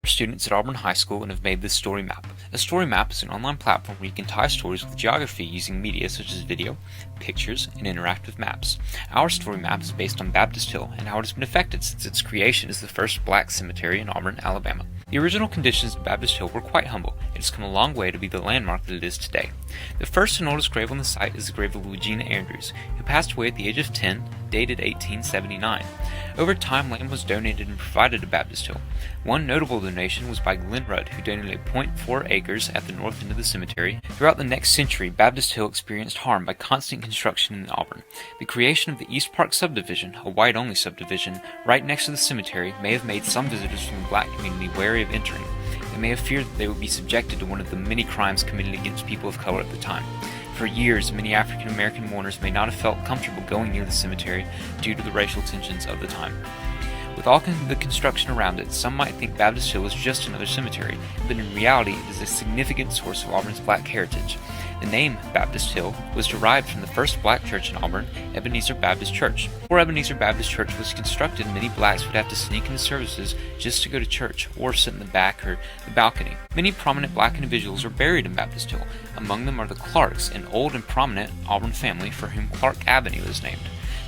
Students at Auburn High School and have made this story map. A story map is an online platform where you can tie stories with geography using media such as video, pictures, and interactive maps. Our story map is based on Baptist Hill and how it has been affected since its creation as the first black cemetery in Auburn, Alabama. The original conditions of Baptist Hill were quite humble. It has come a long way to be the landmark that it is today. The first and oldest grave on the site is the grave of Regina Andrews, who passed away at the age of 10, dated 1879. Over time, land was donated and provided to Baptist Hill. One notable donation was by Glenn Rudd, who donated 0.4 acres at the north end of the cemetery. Throughout the next century, Baptist Hill experienced harm by constant construction in Auburn. The creation of the East Park subdivision, a white-only subdivision, right next to the cemetery may have made some visitors from the black community wary of entering. They may have feared that they would be subjected to one of the many crimes committed against people of color at the time. For years, many African American mourners may not have felt comfortable going near the cemetery due to the racial tensions of the time. With all the construction around it, some might think Baptist Hill is just another cemetery, but in reality it is a significant source of Auburn's black heritage. The name Baptist Hill was derived from the first black church in Auburn, Ebenezer Baptist Church. Before Ebenezer Baptist Church was constructed, many blacks would have to sneak into services just to go to church or sit in the back or the balcony. Many prominent black individuals are buried in Baptist Hill. Among them are the Clarks, an old and prominent Auburn family for whom Clark Avenue is named.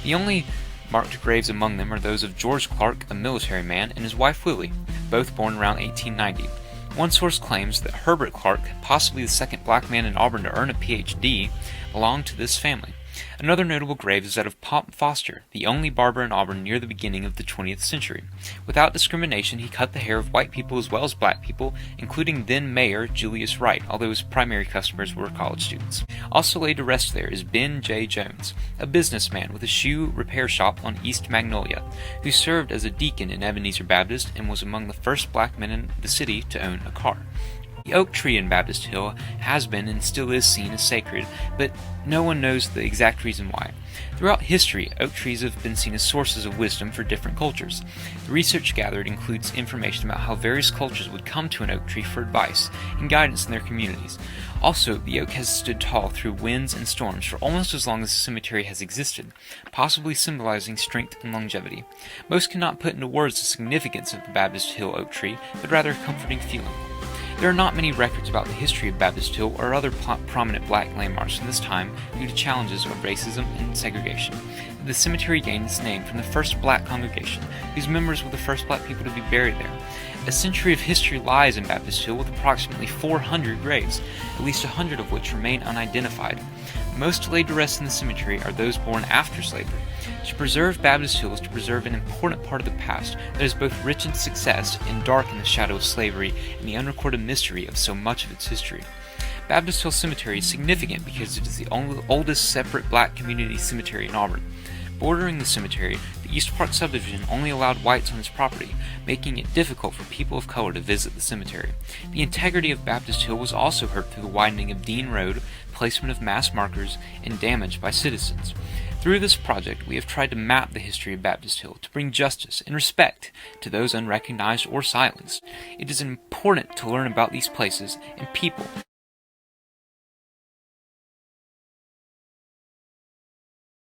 The only marked graves among them are those of George Clark, a military man, and his wife Willie, both born around 1890. One source claims that Herbert Clark, possibly the second black man in Auburn to earn a Ph.D., belonged to this family. Another notable grave is that of Pop Foster, the only barber in Auburn near the beginning of the 20th century. Without discrimination, he cut the hair of white people as well as black people, including then Mayor Julius Wright, although his primary customers were college students. Also laid to rest there is Ben J. Jones, a businessman with a shoe repair shop on East Magnolia, who served as a deacon in Ebenezer Baptist and was among the first black men in the city to own a car. The oak tree in Baptist Hill has been and still is seen as sacred, but no one knows the exact reason why. Throughout history, oak trees have been seen as sources of wisdom for different cultures. The research gathered includes information about how various cultures would come to an oak tree for advice and guidance in their communities. Also, the oak has stood tall through winds and storms for almost as long as the cemetery has existed, possibly symbolizing strength and longevity. Most cannot put into words the significance of the Baptist Hill oak tree, but rather a comforting feeling. There are not many records about the history of Baptist Hill or other prominent black landmarks from this time due to challenges of racism and segregation. The cemetery gained its name from the first black congregation, whose members were the first black people to be buried there. A century of history lies in Baptist Hill with approximately 400 graves, at least 100 of which remain unidentified. Most laid to rest in the cemetery are those born after slavery. To preserve Baptist Hill is to preserve an important part of the past that is both rich in success and dark in the shadow of slavery and the unrecorded mystery of so much of its history. Baptist Hill Cemetery is significant because it is the oldest separate black community cemetery in Auburn. Bordering the cemetery, the East Park subdivision only allowed whites on its property, making it difficult for people of color to visit the cemetery. The integrity of Baptist Hill was also hurt through the widening of Dean Road, placement of mass markers, and damage by citizens. Through this project, we have tried to map the history of Baptist Hill to bring justice and respect to those unrecognized or silenced. It is important to learn about these places and people